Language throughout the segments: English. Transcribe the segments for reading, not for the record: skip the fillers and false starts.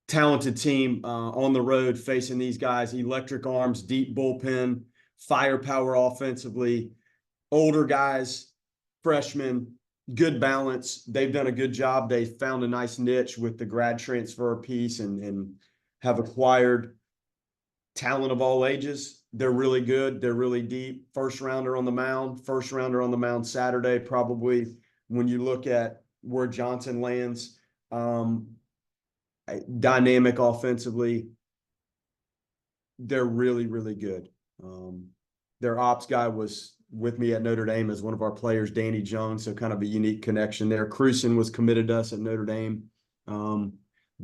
talented team on the road facing these guys. Electric arms, deep bullpen, firepower offensively, older guys, freshmen, good balance. They've done a good job. They found a nice niche with the grad transfer piece and have acquired talent of all ages. They're really good. They're really deep. First rounder on the mound Saturday, probably when you look at where Johnson lands. Dynamic offensively. They're really, really good. Their ops guy was with me at Notre Dame as one of our players, Danny Jones, so kind of a unique connection there. Cruson was committed to us at Notre Dame.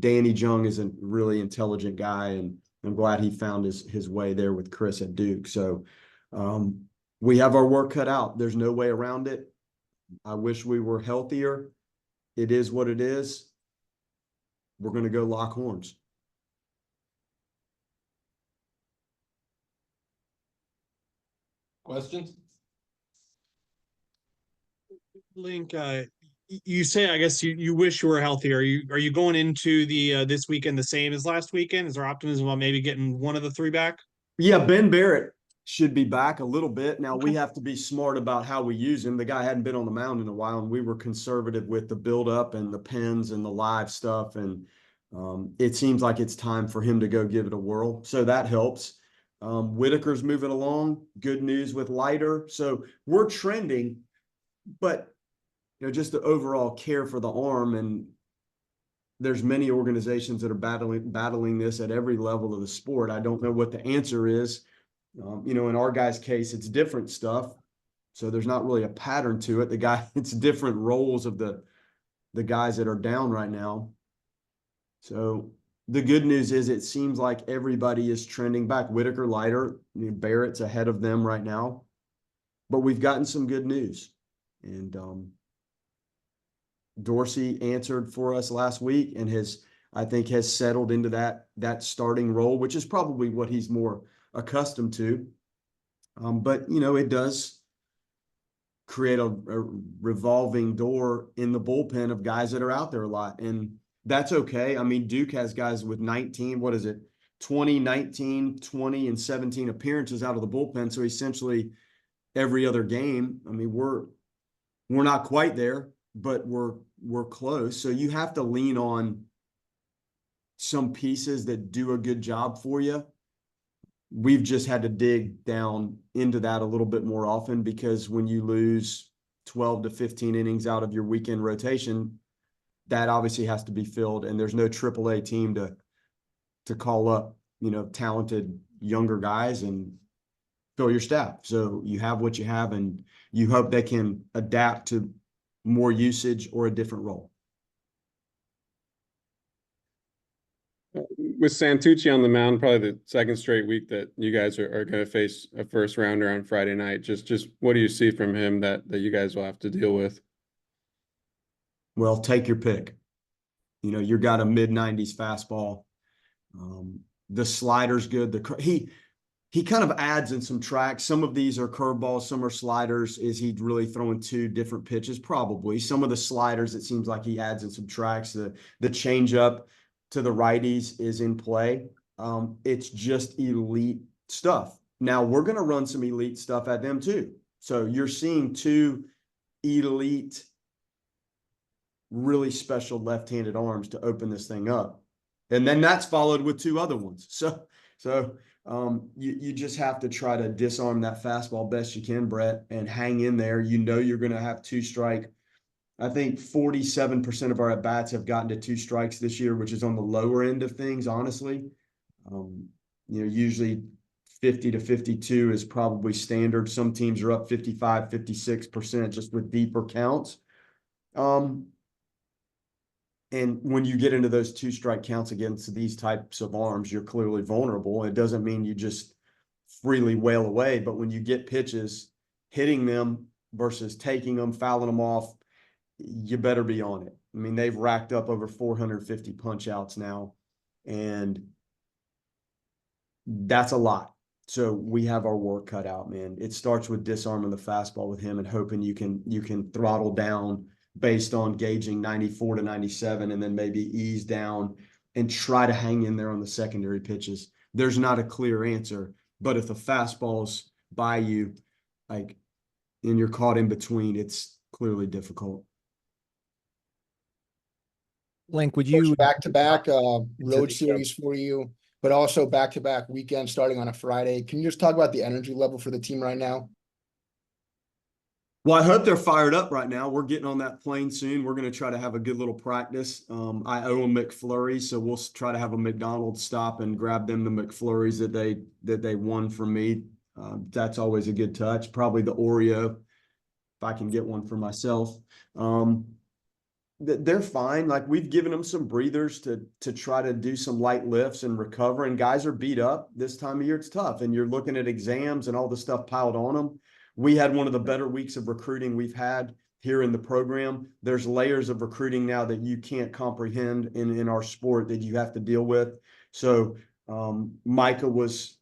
Danny Jung is a really intelligent guy, and I'm glad he found his way there with Chris at Duke. So we have our work cut out. There's no way around it. I wish we were healthier. It is what it is. We're going to go lock horns. Questions? Link, you say, I guess you wish you were healthier. Are you going into the this weekend the same as last weekend? Is there optimism on maybe getting one of the three back? Yeah, Ben Barrett should be back a little bit. Now, we have to be smart about how we use him. The guy hadn't been on the mound in a while, and we were conservative with the buildup and the pins and the live stuff. And it seems like it's time for him to go give it a whirl. So that helps. Whitaker's moving along. Good news with Leiter. So we're trending, but just the overall care for the arm, and there's many organizations that are battling this at every level of the sport. I don't know what the answer is. In our guy's case, it's different stuff. So there's not really a pattern to it. It's different roles of the guys that are down right now. So the good news is it seems like everybody is trending back. Whitaker, Leiter, Barrett's ahead of them right now. But we've gotten some good news. And Dorsey answered for us last week and I think has settled into that starting role, which is probably what he's more accustomed to. But it does create a revolving door in the bullpen of guys that are out there a lot. And that's okay. I mean, Duke has guys with 20, 19, 20, and 17 appearances out of the bullpen. So essentially every other game, I mean, we're not quite there, but we're close. So you have to lean on some pieces that do a good job for you. We've just had to dig down into that a little bit more often, because when you lose 12 to 15 innings out of your weekend rotation, that obviously has to be filled. And there's no AAA team to call up, talented younger guys and fill your staff. So you have what you have, and you hope they can adapt to more usage or a different role. With Santucci on the mound, probably the second straight week that you guys are going to face a first rounder on Friday night. Just what do you see from him that you guys will have to deal with? Well, take your pick. You've got a mid-90s fastball. The slider's good. He kind of adds in some tracks. Some of these are curveballs, some are sliders. Is he really throwing two different pitches? Probably. Some of the sliders, it seems like he adds in some tracks. The changeup to the righties is in play. It's just elite stuff. Now, we're going to run some elite stuff at them too. So you're seeing two elite, really special left-handed arms to open this thing up. And then that's followed with two other ones. So you just have to try to disarm that fastball best you can, Brett, and hang in there. You're going to have two strike. I think 47% of our at-bats have gotten to two strikes this year, which is on the lower end of things, honestly. Usually 50 to 52 is probably standard. Some teams are up 55, 56% just with deeper counts. And when you get into those two strike counts against these types of arms, you're clearly vulnerable. It doesn't mean you just freely wail away, but when you get pitches, hitting them versus taking them, fouling them off, you better be on it. I mean, they've racked up over 450 punch outs now, and that's a lot. So we have our work cut out, man. It starts with disarming the fastball with him and hoping you can throttle down based on gauging 94 to 97, and then maybe ease down and try to hang in there on the secondary pitches. There's not a clear answer, but if the fastball's by you, like, and you're caught in between, it's clearly difficult. Link, would you Back-to-back road Exactly. series for you, but also back-to-back weekends starting on a Friday. Can you just talk about the energy level for the team right now? Well, I hope they're fired up right now. We're getting on that plane soon. We're going to try to have a good little practice. I owe them McFlurries, so we'll try to have a McDonald's stop and grab them the McFlurries that they won from me. That's always a good touch. Probably the Oreo, if I can get one for myself. They're fine. Like, we've given them some breathers to try to do some light lifts and recover. And guys are beat up this time of year. It's tough, and you're looking at exams and all the stuff piled on them. We had one of the better weeks of recruiting we've had here in the program. There's layers of recruiting now that you can't comprehend in our sport that you have to deal with. So Micah was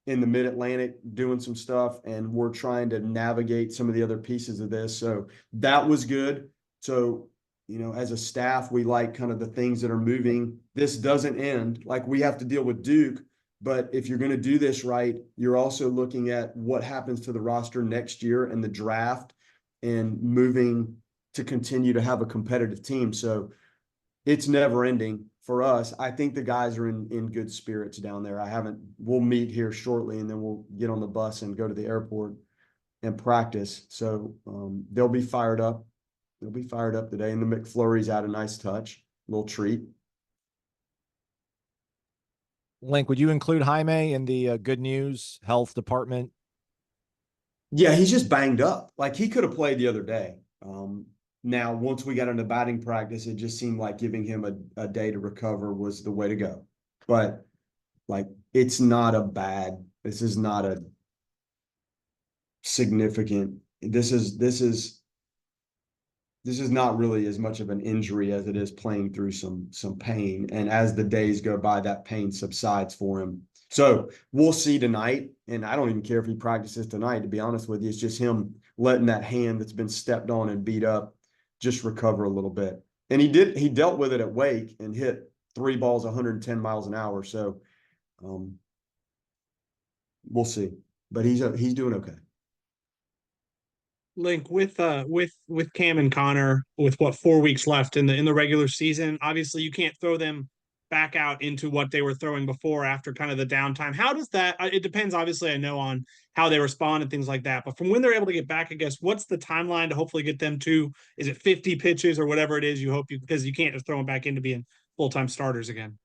in the Mid-Atlantic doing some stuff, and we're trying to navigate some of the other pieces of this. So that was good. So, you know, as a staff, we like kind of the things that are moving. This doesn't end. Like, we have to deal with Duke. But if you're going to do this right, you're also looking at what happens to the roster next year and the draft and moving to continue to have a competitive team. So it's never ending for us. I think the guys are in good spirits down there. We'll meet here shortly, and then we'll get on the bus and go to the airport and practice. So they'll be fired up. They'll be fired up today. And the McFlurries out a nice touch, little treat. Link, would you include Jaime in the good news health department? Yeah, he's just banged up. Like, he could have played the other day. Now, once we got into batting practice, it just seemed like giving him a day to recover was the way to go. But, like, this is not a significant, this is not really as much of an injury as it is playing through some pain. And as the days go by, that pain subsides for him. So we'll see tonight. And I don't even care if he practices tonight, to be honest with you. It's just him letting that hand that's been stepped on and beat up just recover a little bit. And he dealt with it at Wake and hit 3 balls 110 miles an hour. So we'll see. But he's doing okay. Link, with Cam and Connor, with 4 weeks left in the regular season, obviously you can't throw them back out into what they were throwing before after kind of the downtime. How does that, it depends, obviously, I know, on how they respond and things like that, but from when they're able to get back, I guess, what's the timeline to hopefully get them to, is it 50 pitches or whatever it is you hope, because you can't just throw them back into being full-time starters again?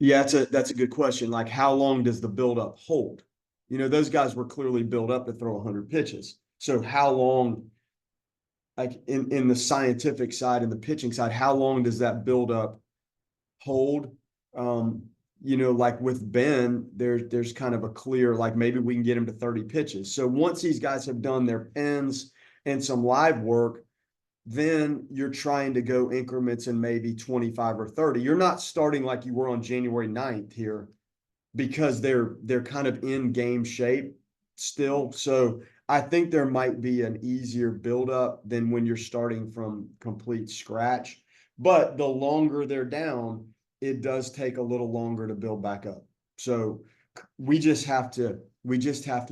Yeah, that's a good question. Like, how long does the buildup hold? You know, those guys were clearly built up to throw 100 pitches. So how long, like in the scientific side and the pitching side, how long does that buildup hold? You know, like with Ben, there's kind of a clear, like, maybe we can get him to 30 pitches. So once these guys have done their pins and some live work, then you're trying to go increments in maybe 25 or 30. You're not starting like you were on January 9th here, because they're kind of in game shape still. So I think there might be an easier buildup than when you're starting from complete scratch. But the longer they're down, it does take a little longer to build back up. So we just have to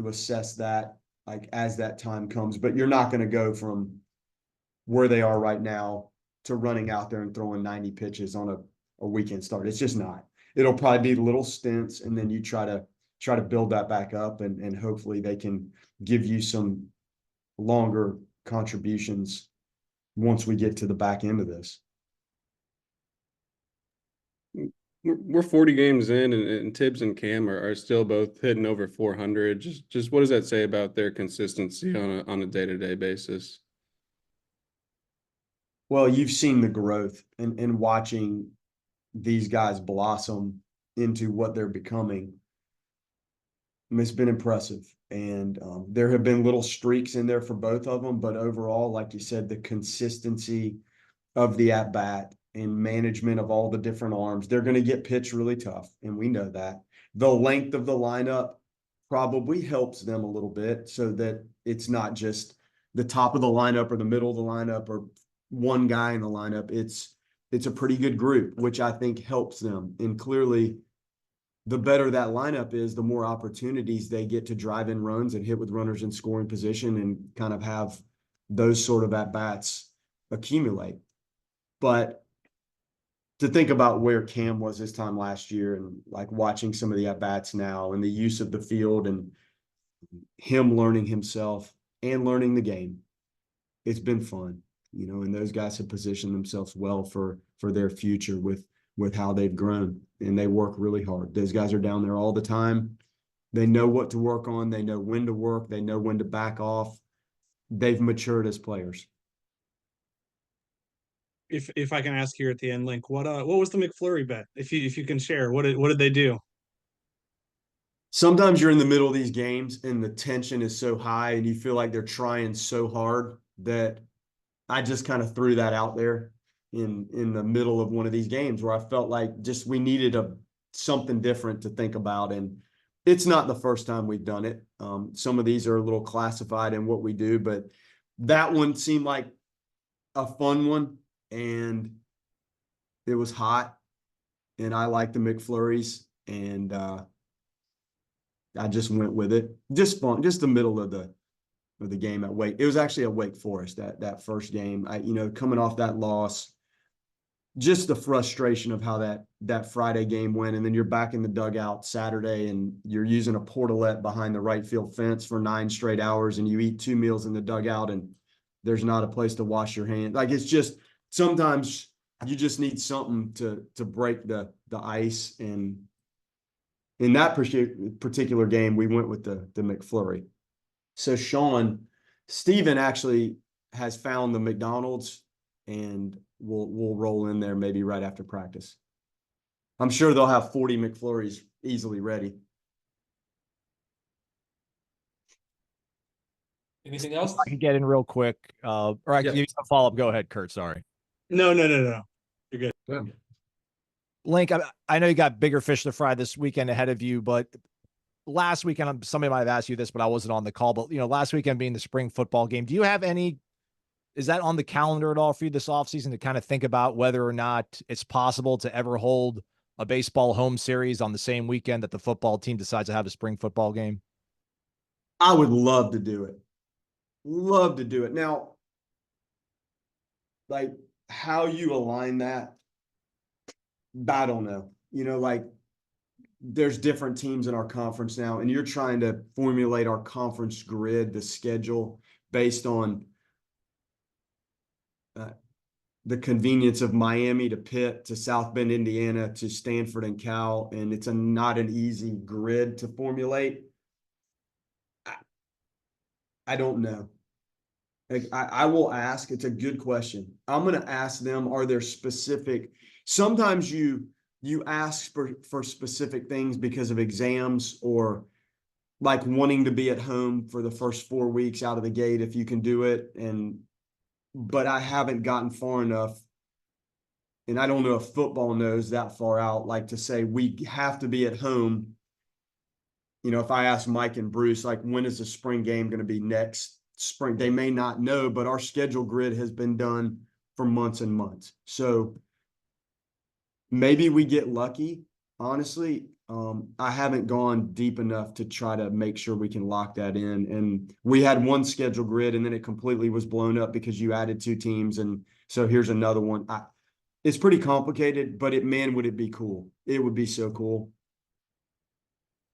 assess that, like, as that time comes. But you're not going to go from where they are right now to running out there and throwing 90 pitches on a weekend start. It's just not. It'll probably be little stints, and then you try to build that back up, and hopefully they can give you some longer contributions once we get to the back end of this. We're 40 games in, and Tibbs and Cam are still both hitting over 400. Just what does that say about their consistency on a day-to-day basis? Well, you've seen the growth and watching these guys blossom into what they're becoming. It's been impressive. And there have been little streaks in there for both of them. But overall, like you said, the consistency of the at-bat and management of all the different arms, they're going to get pitched really tough. And we know that. The length of the lineup probably helps them a little bit, so that it's not just the top of the lineup or the middle of the lineup or one guy in the lineup. It's it's a pretty good group, which I think helps them. And clearly, the better that lineup is, the more opportunities they get to drive in runs and hit with runners in scoring position and kind of have those sort of at-bats accumulate. But to think about where Cam was this time last year and like watching some of the at-bats now and the use of the field and him learning himself and learning the game, it's been fun, and those guys have positioned themselves well for their future with how they've grown, and they work really hard. Those guys are down there all the time. They know what to work on. They know when to work. They know when to back off. They've matured as players. If I can ask here at the end, Link, what was the McFlurry bet? If you can share, what did they do? Sometimes you're in the middle of these games and the tension is so high and you feel like they're trying so hard that I just kind of threw that out there in the middle of one of these games where I felt like just we needed something different to think about. And it's not the first time we've done it. Some of these are a little classified in what we do, but that one seemed like a fun one, and it was hot, and I like the McFlurries, and I just went with it. Just fun, just the middle of the game at Wake. It was actually at Wake Forest, that first game. Coming off that loss, just the frustration of how that Friday game went, and then you're back in the dugout Saturday and you're using a portalette behind the right field fence for 9 straight hours, and you eat 2 meals in the dugout and there's not a place to wash your hands. Like, it's just sometimes you just need something to break the ice. And in that particular game, we went with the McFlurry. So Steven actually has found the McDonald's, and we'll roll in there maybe right after practice. I'm sure they'll have 40 McFlurries easily ready. Anything else? I can get in real quick. Or I can Yeah. give you some follow-up. Go ahead, Kurt. Sorry. No. You're good. Link, I know you got bigger fish to fry this weekend ahead of you, but last weekend, somebody might have asked you this, but I wasn't on the call. But, last weekend being the spring football game, do you have is that on the calendar at all for you this offseason to kind of think about whether or not it's possible to ever hold a baseball home series on the same weekend that the football team decides to have a spring football game? I would love to do it. Love to do it. Now, like, how you align that, I don't know. There's different teams in our conference now, and you're trying to formulate our conference grid, the schedule, based on the convenience of Miami to Pitt to South Bend, Indiana to Stanford and Cal, and it's not an easy grid to formulate. I don't know. Like, I will ask. It's a good question. I'm going to ask them, are there specific, sometimes you ask for specific things because of exams or like wanting to be at home for the first 4 weeks out of the gate if you can do it. But I haven't gotten far enough, and I don't know if football knows that far out, like to say we have to be at home. If I ask Mike and Bruce, like, when is the spring game going to be next spring, they may not know, but our schedule grid has been done for months and months. So maybe we get lucky. Honestly, I haven't gone deep enough to try to make sure we can lock that in. And we had one schedule grid, and then it completely was blown up because you added 2 teams. And so here's another one. It's pretty complicated, but would it be cool? It would be so cool.